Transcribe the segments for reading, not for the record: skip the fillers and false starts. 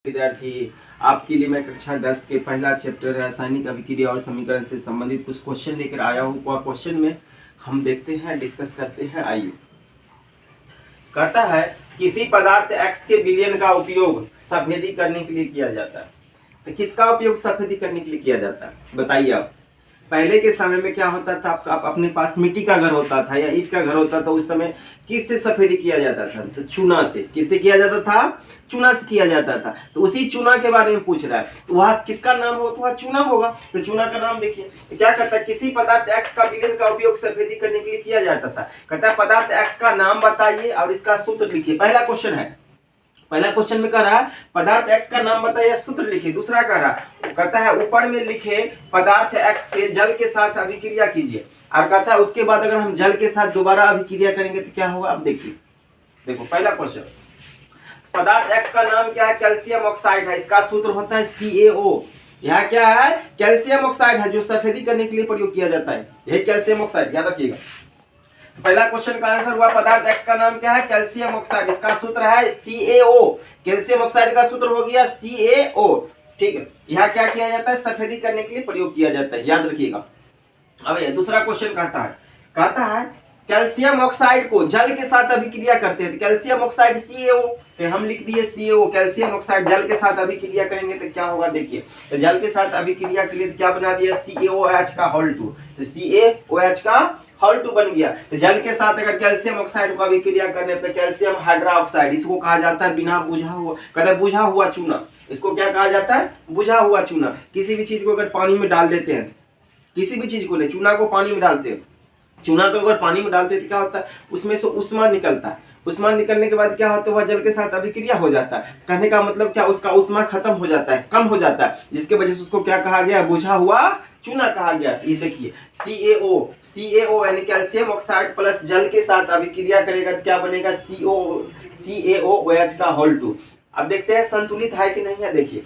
विद्यार्थी, आपके लिए मैं कक्षा 10 के पहला चैप्टर रासायनिक अभिक्रिया और समीकरण से संबंधित कुछ क्वेश्चन लेकर आया हूँ। क्वेश्चन में हम देखते हैं, डिस्कस करते हैं। आइए, कहता है किसी पदार्थ X के विलयन का उपयोग सफेदी करने के लिए किया जाता है। तो किसका उपयोग सफेदी करने के लिए किया जाता है, बताइए आप। पहले के समय में क्या होता था, आप अपने पास मिट्टी का घर होता था या ईंट का घर होता था, उस समय किससे सफेदी किया जाता था? तो चूना से। किससे किया जाता था? चूना से किया जाता था। तो उसी चूना के बारे में पूछ रहा है, तो वह किसका नाम होगा? तो वह चूना होगा। तो चूना का नाम देखिए, तो क्या कहता है, किसी पदार्थ X का विलयन का उपयोग सफेदी करने के लिए किया जाता था। कहता है पदार्थ X का नाम बताइए और इसका सूत्र लिखिए। पहला क्वेश्चन है, पहला क्वेश्चन में कह रहा है पदार्थ X का नाम बताइए, सूत्र लिखिए। दूसरा कह रहा कहता है ऊपर में लिखे पदार्थ X के जल के साथ अभिक्रिया कीजिए, और कहता है उसके बाद अगर हम जल के साथ दोबारा अभिक्रिया करेंगे तो क्या होगा। अब देखिए, देखो पहला क्वेश्चन, पदार्थ X का नाम क्या है? कैल्शियम ऑक्साइड है। इसका सूत्र होता है CaO। यह क्या है? कैल्शियम ऑक्साइड है, जो सफेदी करने के लिए प्रयोग किया जाता है। यही कैल्शियम ऑक्साइड, याद रखिएगा। पहला क्वेश्चन का आंसर हुआ पदार्थ X का नाम क्या है? Calcium oxide. इसका सूत्र है CaO। कैल्शियम ऑक्साइड का सूत्र हो गया CaO। ठीक है, यह क्या किया जाता है? सफेदी करने के लिए प्रयोग किया जाता है, याद रखिएगा। अब ये दूसरा क्वेश्चन कहता है कैल्शियम ऑक्साइड को जल के साथ अभिक्रिया करते हैं। तो कैल्शियम ऑक्साइड CaO, तो हम लिख दिए CaO। कैल्शियम ऑक्साइड जल के साथ अभिक्रिया करेंगे तो क्या होगा, देखिए। तो जल के साथ अभिक्रिया के लिए क्या बना दिया? CaOH का होल 2। तो CaOH का होल 2 बन गया। तो जल के साथ अगर कैल्शियम ऑक्साइड को अभिक्रिया करने पर कैल्शियम हाइड्रोक्साइड, इसको कहा जाता है बिना बुझा हुआ, कहता है बुझा हुआ चूना। इसको क्या कहा जाता है? बुझा हुआ चूना। किसी भी चीज को अगर पानी में डाल देते हैं, किसी भी चीज को नहीं, चूना को पानी में डालते हैं, चूना को अगर पानी में डालते हैं तो क्या होता है? उसमें से उष्मा निकलता है। उष्मा निकलने के बाद क्या होता है? वह जल के साथ अभिक्रिया हो जाता है। कहने का मतलब क्या, उसका उष्मा खत्म हो जाता है, कम हो जाता है, जिसके वजह से उसको क्या कहा गया? बुझा हुआ चूना कहा गया। ये देखिए CaO यानी कैल्शियम ऑक्साइड प्लस जल के साथ अभिक्रिया करेगा तो क्या बनेगा? CaOH का होल 2। अब देखते हैं संतुलित है कि नहीं है। देखिए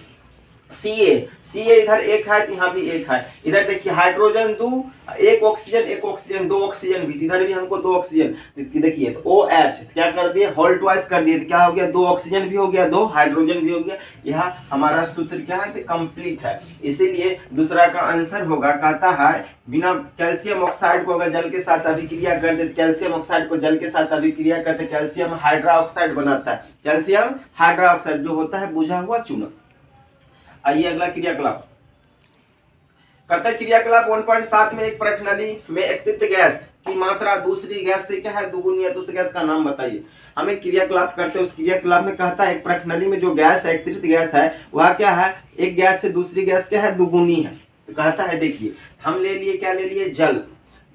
Ca इधर एक है, यहाँ भी एक है। इधर देखिए हाइड्रोजन 2, एक ऑक्सीजन 2 ऑक्सीजन भी, इधर भी हमको 2 ऑक्सीजन। देखिए तो OH क्या कर दिए? होल ट्वाइस कर दिए, तो क्या हो गया? 2 ऑक्सीजन भी हो गया, 2 हाइड्रोजन भी हो गया। यह हमारा सूत्र क्या है? तो कंप्लीट है। इसीलिए दूसरा का आंसर होगा, कहता है बिना कैल्शियम ऑक्साइड को अगर जल के साथ अभिक्रिया कर दे, कैल्शियम ऑक्साइड को जल के साथ अभिक्रिया करते कैल्शियम हाइड्रोक्साइड बनाता है। कैल्शियम हाइड्रोक्साइड जो होता है बुझा हुआ चूना। आइए अगला क्रियाकलाप, कहता है क्रियाकलाप 1.7 में एक प्रश्नावली में एकत्रित गैस की मात्रा दूसरी गैस से क्या है? दुगुनी है। दूसरी गैस का नाम बताइए। हम एक क्रियाकलाप करते हैं, उस क्रियाकलाप में कहता है एक प्रश्नावली में जो गैस है, एकत्रित गैस है, वह क्या है? एक गैस से दूसरी गैस क्या है? दुगुनी है। तो कहता है देखिए, हम ले लिए, क्या ले लिए? जल।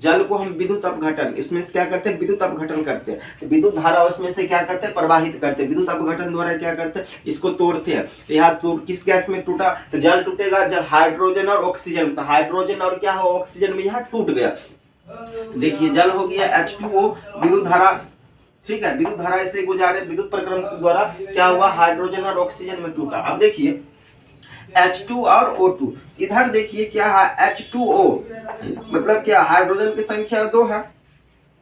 जल को हम विद्युत अपघटन, इसमें से क्या करते हैं? विद्युत अपघटन करते हैं। तो विद्युत धारा उसमें से क्या करते हैं? प्रवाहित करते हैं। विद्युत अपघटन द्वारा क्या करते हैं? इसको तोड़ते हैं। तो यहाँ तो किस गैस में टूटा? तो जल टूटेगा, जल हाइड्रोजन और ऑक्सीजन। तो हाइड्रोजन और क्या हो? ऑक्सीजन में यहाँ टूट गया। देखिए जल हो गया H2O, विद्युत धारा, ठीक है, विद्युत धारा ऐसे गुजारे, विद्युत प्रक्रम के द्वारा क्या हुआ? हाइड्रोजन और ऑक्सीजन में टूटा। अब देखिए H2 और O2, इधर देखिए क्या है? H2O मतलब क्या? हाइड्रोजन की संख्या 2 है,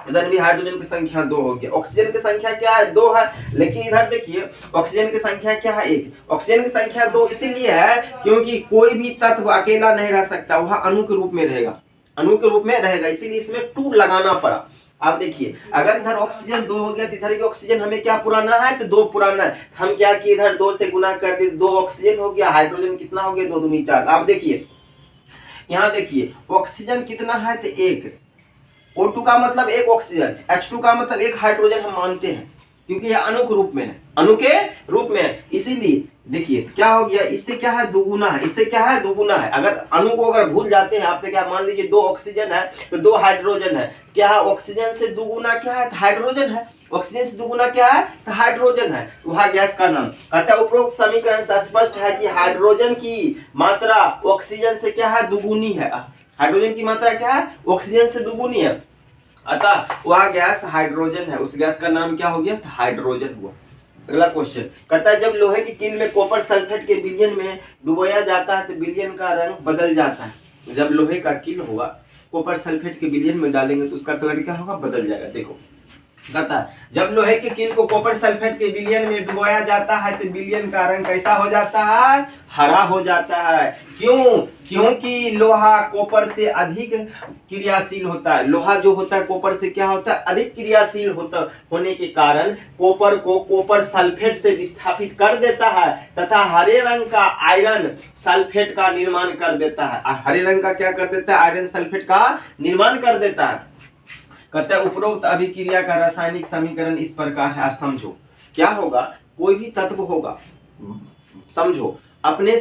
इधर भी हाइड्रोजन की संख्या 2 हो गया। ऑक्सीजन की संख्या क्या है? 2 है, लेकिन इधर देखिए ऑक्सीजन की संख्या क्या है? 1। ऑक्सीजन की संख्या 2 इसीलिए है क्योंकि कोई भी तत्व अकेला नहीं रह सकता, वह अणु के रूप में रहेगा, अणु के रूप में रहेगा, इसीलिए इसमें 2 लगाना पड़ा। अब देखिए अगर इधर ऑक्सीजन 2 हो गया तो इधर भी ऑक्सीजन हमें क्या पुराना है? तो 2 पुराना है। हम क्या किए? इधर 2 से गुना कर दिए, 2 ऑक्सीजन हो गया, हाइड्रोजन कितना हो गया? 2 दूनी 4। अब देखिए यहाँ देखिए ऑक्सीजन कितना है? तो 1। O2 का मतलब 1 ऑक्सीजन, H2 का मतलब 1 हाइड्रोजन हम मानते हैं, क्योंकि यह अणु के रूप में है, अणु के रूप में है। इसीलिए देखिए क्या हो गया? इससे क्या है? दुगुना है। इससे क्या है? दुगुना है। अगर अणु को अगर भूल जाते हैं आप तो क्या मान लीजिए 2 ऑक्सीजन है तो 2 हाइड्रोजन है। क्या है? ऑक्सीजन से दुगुना क्या है? हाइड्रोजन है। ऑक्सीजन से दुगुना क्या है? तो हाइड्रोजन है। वह गैस का नाम। कहता है उपरोक्त समीकरण से स्पष्ट है कि हाइड्रोजन की मात्रा ऑक्सीजन से क्या है? दुगुनी है। हाइड्रोजन की मात्रा क्या है? ऑक्सीजन से दुगुनी है, अतः वह गैस हाइड्रोजन है। उस गैस का नाम क्या हो गया? हाइड्रोजन हुआ। अगला क्वेश्चन कहता है जब लोहे की कील में कॉपर सल्फेट के विलयन में डुबोया जाता है तो विलयन का रंग बदल जाता है। जब लोहे का कील होगा, कॉपर सल्फेट के विलयन में डालेंगे तो उसका कलर क्या होगा? बदल जाएगा। देखो कहता है जब लोहे के कील को कॉपर सल्फेट के विलयन में डुबोया जाता है तो विलयन का रंग कैसा हो जाता है, हरा हो जाता है। क्यों? क्योंकि लोहा कॉपर से अधिक क्रियाशील होता है। लोहा जो होता है कॉपर से क्या होता है, अधिक क्रियाशील होने के कारण कॉपर को कॉपर सल्फेट से विस्थापित कर देता है तथा हरे रंग का आयरन सल्फेट का निर्माण कर देता है। हरे रंग का क्या कर देता है, आयरन सल्फेट का निर्माण कर देता है। कहता है उपरोक्त अभिक्रिया का रासायनिक समीकरण इस प्रकार है। आप समझो क्या होगा, कोई भी तत्व होगा, समझो अपने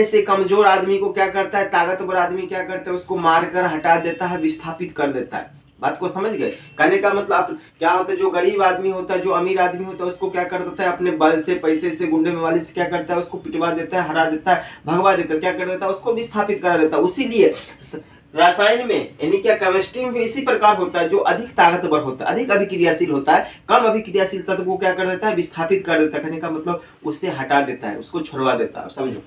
से कमजोर आदमी को क्या करता है, ताकतवर आदमी क्या करता है, उसको मारकर हटा देता है, विस्थापित कर देता है। बात को समझ गए? कहने का मतलब क्या होता है, जो गरीब आदमी होता है, जो अमीर आदमी होता है, उसको क्या कर देता है, अपने बल से, पैसे से, गुंडे मवाली से क्या करता है, उसको पिटवा देता है, हरा देता है, भगवा देता है, क्या कर देता है, उसको विस्थापित करा देता है। उसीलिए रसायन में यानी क्या केमिस्ट्री में भी इसी प्रकार होता है, जो अधिक ताकतवर होता है, अधिक अभिक्रियाशील होता है, कम अभिक्रियाशील तत्व को क्या कर देता है, विस्थापित कर देता है। कहने का मतलब उससे हटा देता है, उसको छुड़वा देता है। समझो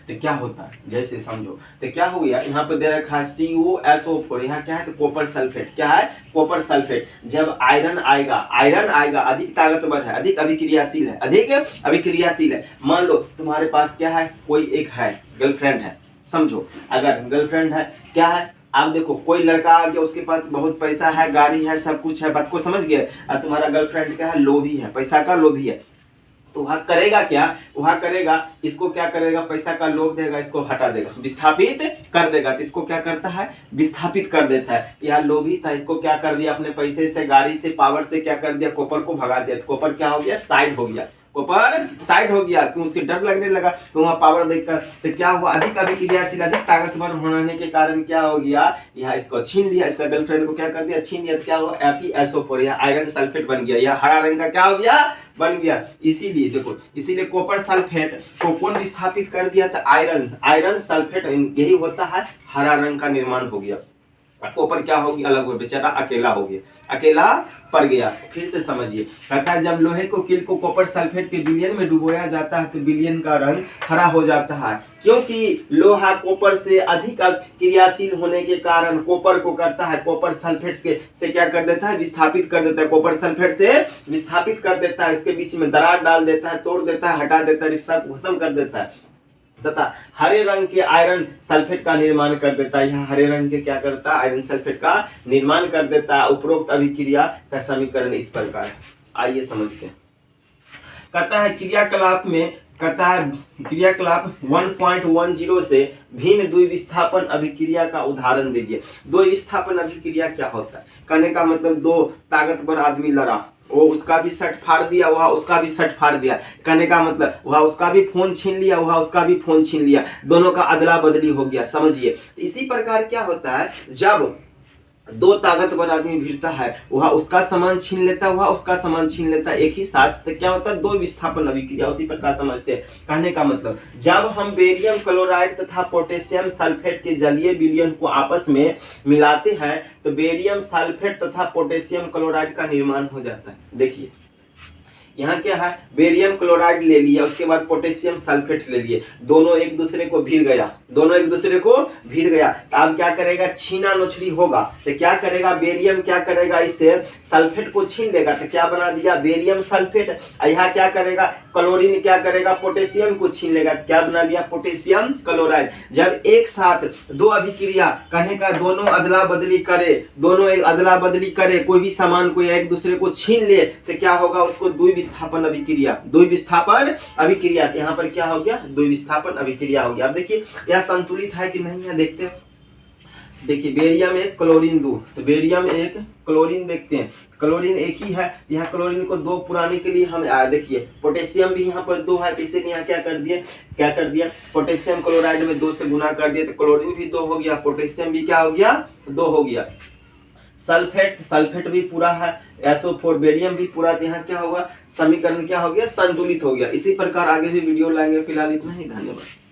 तो क्या होता है, जैसे समझो तो क्या हो गया, यहाँ पे दे रखा है CuSO4, यहाँ क्या है तो कॉपर सल्फेट, क्या है कॉपर सल्फेट। जब आयरन आएगा अधिक ताकतवर है, अधिक अभिक्रियाशील है, मान लो तुम्हारे पास क्या है, कोई एक है गर्लफ्रेंड है, समझो अगर गर्लफ्रेंड है, क्या है, आप देखो कोई लड़का आ गया, उसके पास बहुत पैसा है, गाड़ी है, सब कुछ है, बात को समझ गए, और तुम्हारा गर्लफ्रेंड क्या है, लोभी है, पैसा का लोभी है, तो वह करेगा क्या, वह करेगा इसको क्या करेगा, पैसा का लोभ देगा, इसको हटा देगा, विस्थापित कर देगा। तो इसको क्या करता है, विस्थापित कर देता है। यह लोभी था, इसको क्या कर दिया, अपने पैसे से, गाड़ी से, पावर से क्या कर दिया, कॉपर को भगा दिया। तो कॉपर क्या हो गया, साइड हो गया, कॉपर साइड हो गया, क्यों, उसके डर लगने लगा, तो वहाँ पावर देखकर तो क्या हुआ, अधिक अभिक्रियाशील, अधिक ताकतवर होने के कारण क्या हो गया, यह इसको छीन लिया, इसका गर्लफ्रेंड को क्या कर दिया, छीन लिया। क्या हुआ, FeSO4, यह आयरन सल्फेट बन गया, यह हरा रंग का क्या हो गया, बन गया। इसीलिए देखो, इसीलिए कॉपर सल्फेट को कौन विस्थापित कर दिया था, आयरन सल्फेट, यही होता है, हरा रंग का निर्माण हो गया। कॉपर क्या हो गया, अलग हो, बेचारा अकेला हो गया, अकेला पड़ गया। फिर से समझिए, कहता है जब लोहे को कील को कॉपर सल्फेट के विलयन में डुबोया जाता है तो विलयन का रंग हरा हो जाता है। क्योंकि लोहा कॉपर से अधिक क्रियाशील होने के कारण कॉपर को करता है, कॉपर सल्फेट से क्या कर देता है, विस्थापित कर देता है, कॉपर सल्फेट से विस्थापित कर देता है, इसके बीच में दरार डाल देता है, तोड़ देता है, हटा देता है, रिश्ता को खत्म कर देता है तथा हरे रंग के आयरन सल्फेट का निर्माण कर देता है। यह हरे रंग के क्या करता है, आयरन सल्फेट का निर्माण कर देता है। उपरोक्त अभिक्रिया का समीकरण इस प्रकार है, आइए समझते हैं। कहता है क्रियाकलाप में, कहता है क्रियाकलाप 1.10 से भिन्न द्विविस्थापन अभिक्रिया का उदाहरण दीजिए। द्विविस्थापन अभिक्रिया क्या होता है, कहने का मतलब दो ताकतवर आदमी लड़ा, वो उसका भी शर्ट फाड़ दिया, वह उसका भी शर्ट फाड़ दिया, कहने का मतलब वह उसका भी फोन छीन लिया, वह उसका भी फोन छीन लिया, दोनों का अदला बदली हो गया। समझिए इसी प्रकार क्या होता है, जब दो ताकतवर आदमी भिड़ता है, वह उसका सामान छीन लेता है, वह उसका सामान छीन लेता है एक ही साथ, तो क्या होता है, दो विस्थापन अभिक्रिया। उसी प्रकार समझते हैं। कहने का मतलब जब हम बेरियम क्लोराइड तथा पोटेशियम सल्फेट के जलीय विलयन को आपस में मिलाते हैं तो बेरियम सल्फेट तथा पोटेशियम क्लोराइड का निर्माण हो जाता है। देखिए यहाँ क्या है, बेरियम क्लोराइड ले लिया, उसके बाद पोटेशियम सल्फेट ले लिए, दोनों एक दूसरे को भिड़ गया, तो अब क्या करेगा, छीना नोचरी होगा, तो क्या करेगा, बेरियम क्या करेगा, इससे सल्फेट को छीन लेगा, तो क्या बना दिया, बेरियम सल्फेट। यहाँ क्या करेगा, क्लोरीन क्या करेगा, पोटेशियम को छीन लेगा, तो क्या बना लिया, पोटेशियम क्लोराइड। जब एक साथ दो अभिक्रिया, कहने का दोनों अदला बदली करे, कोई भी सामान को एक दूसरे को छीन ले, तो क्या होगा, उसको द्विविस्थापन अभिक्रिया। यहाँ पर क्या हो गया, द्विविस्थापन अभिक्रिया हो गया। अब देखिए यह संतुलित है कि नहीं है, देखते हैं। देखिए बेरियम एक, क्लोरीन दो, तो बेरियम एक, क्लोरीन देखते हैं, क्लोरीन एक ही है, यहाँ क्लोरीन को दो पुराने के लिए हम देखिए पोटेशियम भी यहाँ पर दो है, इसीलिए यहाँ क्या कर दिया, पोटेशियम क्लोराइड में 2 से गुना कर दिया, तो क्लोरीन भी 2 हो गया, पोटेशियम भी क्या हो गया, 2 हो गया। सल्फेट भी पूरा है, SO4 बेरियम भी पूरा, तो यहाँ क्या होगा, समीकरण क्या हो गया, संतुलित हो गया। इसी प्रकार आगे भी वीडियो लाएंगे, फिलहाल इतना ही, धन्यवाद।